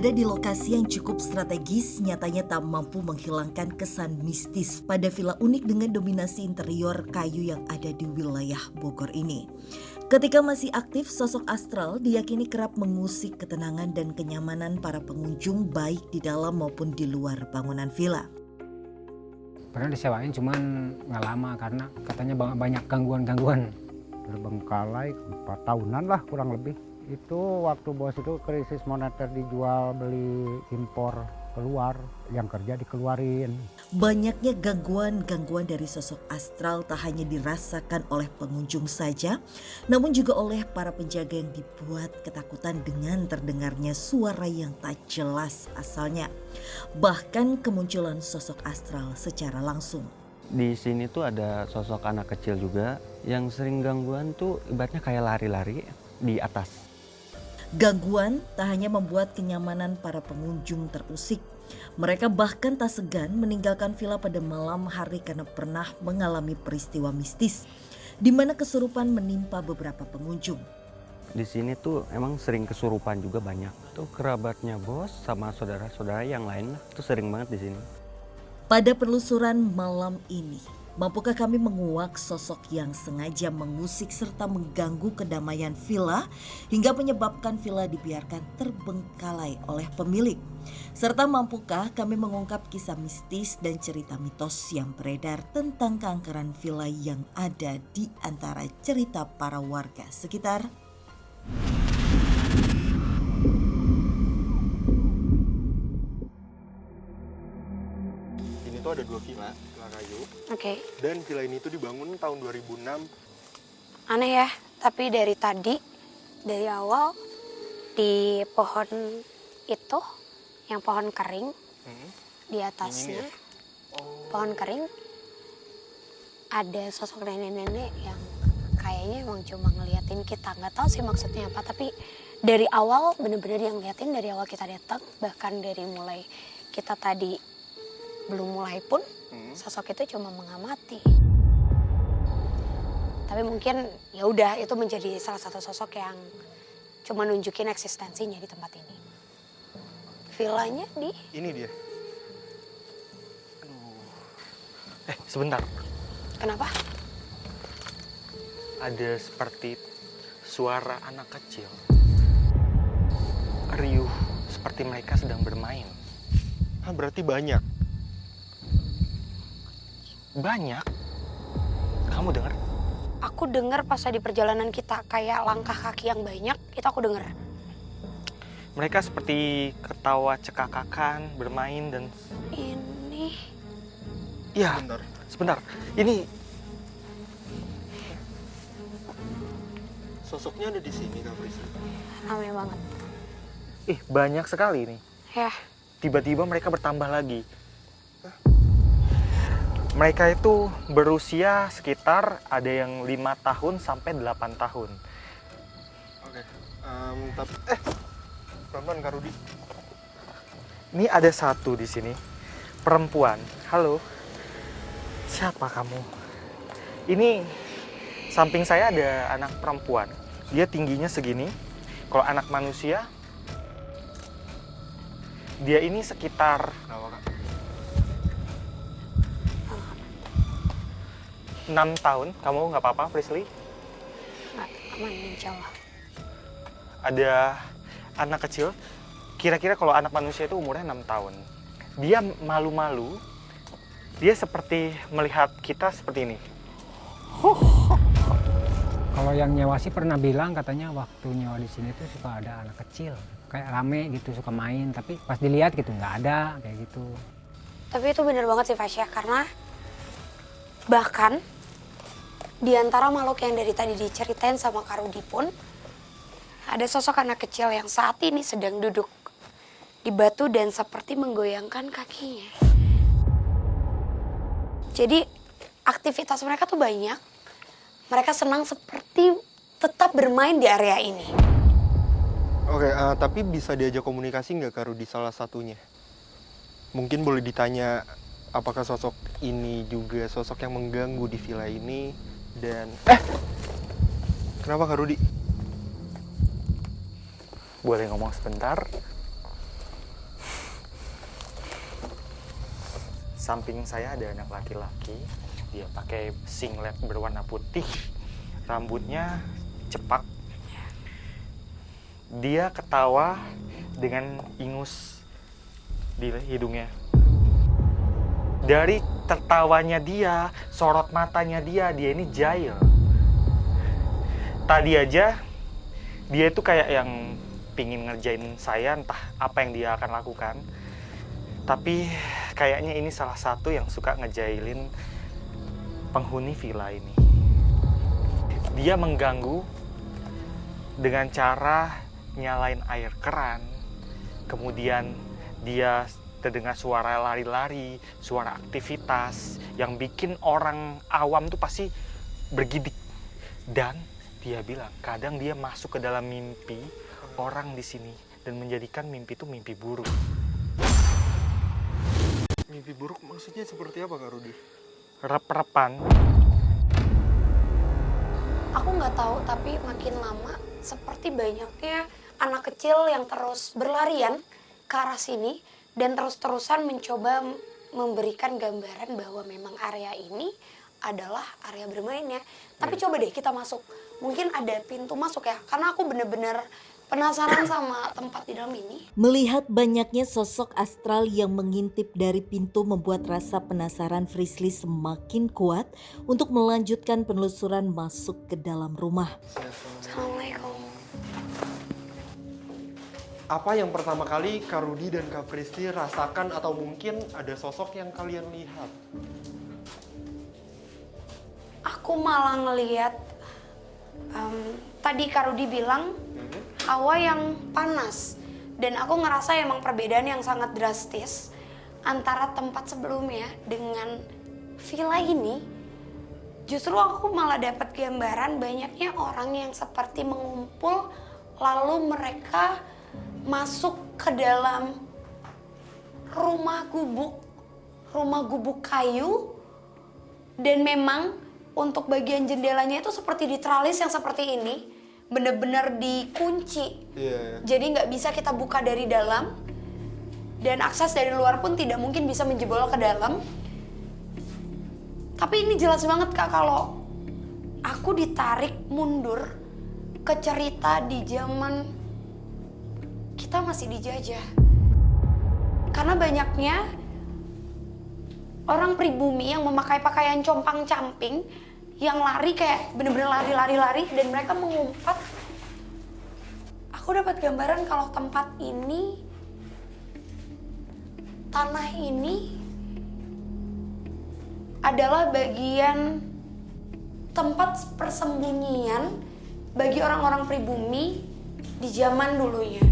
Berada di lokasi yang cukup strategis, nyatanya tak mampu menghilangkan kesan mistis pada villa unik dengan dominasi interior kayu yang ada di wilayah Bogor ini. Ketika masih aktif, sosok astral diyakini kerap mengusik ketenangan dan kenyamanan para pengunjung baik di dalam maupun di luar bangunan villa. Pernah disewain cuman nggak lama karena katanya banyak gangguan-gangguan. Terbengkalai 4 tahunan lah kurang lebih. Itu waktu bos itu krisis moneter, dijual beli impor keluar, yang kerja dikeluarin. Banyaknya gangguan-gangguan dari sosok astral tak hanya dirasakan oleh pengunjung saja, namun juga oleh para penjaga yang dibuat ketakutan dengan terdengarnya suara yang tak jelas asalnya. Bahkan kemunculan sosok astral secara langsung. Di sini tuh ada sosok anak kecil juga yang sering gangguan tuh ibaratnya kayak lari-lari di atas. Gangguan tak hanya membuat kenyamanan para pengunjung terusik. Mereka bahkan tak segan meninggalkan villa pada malam hari karena pernah mengalami peristiwa mistis di mana kesurupan menimpa beberapa pengunjung. Di sini tuh emang sering kesurupan juga banyak. Tuh kerabatnya bos sama saudara-saudara yang lain tuh sering banget di sini. Pada penelusuran malam ini, mampukah kami menguak sosok yang sengaja mengusik serta mengganggu kedamaian villa hingga menyebabkan villa dibiarkan terbengkalai oleh pemilik? Serta mampukah kami mengungkap kisah mistis dan cerita mitos yang beredar tentang keangkeran villa yang ada di antara cerita para warga sekitar? Ini tuh ada 2 villa kayu. Oke. Dan villa ini tuh dibangun tahun 2006. Aneh ya, tapi dari tadi, dari awal di pohon itu, yang pohon kering, di atasnya, Ini ya? pohon kering, ada sosok nenek-nenek yang kayaknya emang cuma ngeliatin kita. Nggak tahu sih maksudnya apa, tapi dari awal bener-bener yang ngeliatin dari awal kita datang, bahkan dari mulai kita tadi belum mulai pun, sosok itu cuma mengamati. Tapi mungkin ya udah itu menjadi salah satu sosok yang cuma nunjukin eksistensinya di tempat ini. Villanya di... Ini dia. Sebentar. Kenapa? Ada seperti suara anak kecil. Riuh seperti mereka sedang bermain. Berarti banyak. Banyak. Kamu dengar? Aku dengar pas di perjalanan kita kayak langkah kaki yang banyak, itu aku dengar. Mereka seperti ketawa cekakakan, bermain dan... Ini... Ya, Bentar. sebentar. Ini Sosoknya ada di sini, Kak Prisca. Ramai banget. banyak sekali nih. Ya, Tiba-tiba mereka bertambah lagi. Mereka itu berusia sekitar ada yang 5 tahun sampai 8 tahun. Oke. Tapi pelan-pelan Kak Rudi. Ini ada satu di sini, perempuan. Halo, siapa kamu? Ini samping saya ada anak perempuan. Dia tingginya segini. Kalau anak manusia, dia ini sekitar Kenapa, Kak? 6 tahun. Kamu nggak apa-apa, Prisly? nggak aman insya Allah. Ada anak kecil. Kira-kira kalau anak manusia itu umurnya 6 tahun. Dia malu-malu. Dia seperti melihat kita seperti ini. Kalau yang nyewa sih pernah bilang katanya waktu nyewa di sini tuh suka ada anak kecil kayak rame gitu, suka main, tapi pas dilihat gitu nggak ada kayak gitu. Tapi itu bener banget sih Fasya, karena bahkan di antara makhluk yang dari tadi diceritain sama Kak Rudi pun ada sosok anak kecil yang saat ini sedang duduk di batu dan seperti menggoyangkan kakinya. Jadi aktivitas mereka tuh banyak. Mereka senang seperti tetap bermain di area ini. Oke, tapi bisa diajak komunikasi nggak Kak Rudi salah satunya? Mungkin boleh ditanya apakah sosok ini juga sosok yang mengganggu di villa ini dan... Kenapa Kak Rudi? Boleh ngomong sebentar? Samping saya ada anak laki-laki. Dia pakai singlet berwarna putih. Rambutnya cepak. Dia ketawa dengan ingus di hidungnya. Dari tertawanya dia, sorot matanya dia ini jahil. Tadi aja dia itu kayak yang pingin ngerjain saya, entah apa yang dia akan lakukan. Tapi kayaknya ini salah satu yang suka ngejailin penghuni villa ini. Dia mengganggu dengan cara nyalain air keran, kemudian dia terdengar suara lari-lari, suara aktivitas yang bikin orang awam tuh pasti bergidik. Dan dia bilang kadang dia masuk ke dalam mimpi orang di sini dan menjadikan mimpi itu mimpi buruk. Mimpi buruk maksudnya seperti apa Kak Rudi? Rep-repan. Aku nggak tahu, tapi makin lama seperti banyaknya anak kecil yang terus berlarian ke arah sini dan terus-terusan mencoba memberikan gambaran bahwa memang area ini adalah area bermainnya. Tapi coba deh kita masuk. Mungkin ada pintu masuk ya, karena aku bener-bener penasaran sama tempat di dalam ini. Melihat banyaknya sosok astral yang mengintip dari pintu membuat rasa penasaran Frisly semakin kuat untuk melanjutkan penelusuran masuk ke dalam rumah. Assalamualaikum. Apa yang pertama kali Kak Rudi dan Kak Frisly rasakan atau mungkin ada sosok yang kalian lihat? Aku malah ngelihat tadi Kak Rudi bilang hawa yang panas, dan aku ngerasa emang perbedaan yang sangat drastis antara tempat sebelumnya dengan villa ini. Justru aku malah dapat gambaran banyaknya orang yang seperti mengumpul lalu mereka masuk ke dalam rumah gubuk kayu, dan memang untuk bagian jendelanya itu seperti diteralis yang seperti ini, bener-bener dikunci. Jadi nggak bisa kita buka dari dalam, dan akses dari luar pun tidak mungkin bisa menjebol ke dalam. Tapi ini jelas banget Kak, kalau aku ditarik mundur ke cerita di zaman kita masih dijajah. Karena banyaknya orang pribumi yang memakai pakaian compang-camping yang lari kayak bener-bener lari, dan mereka mengumpat. Aku dapat gambaran kalau tempat ini, tanah ini adalah bagian tempat persembunyian bagi orang-orang pribumi di zaman dulunya.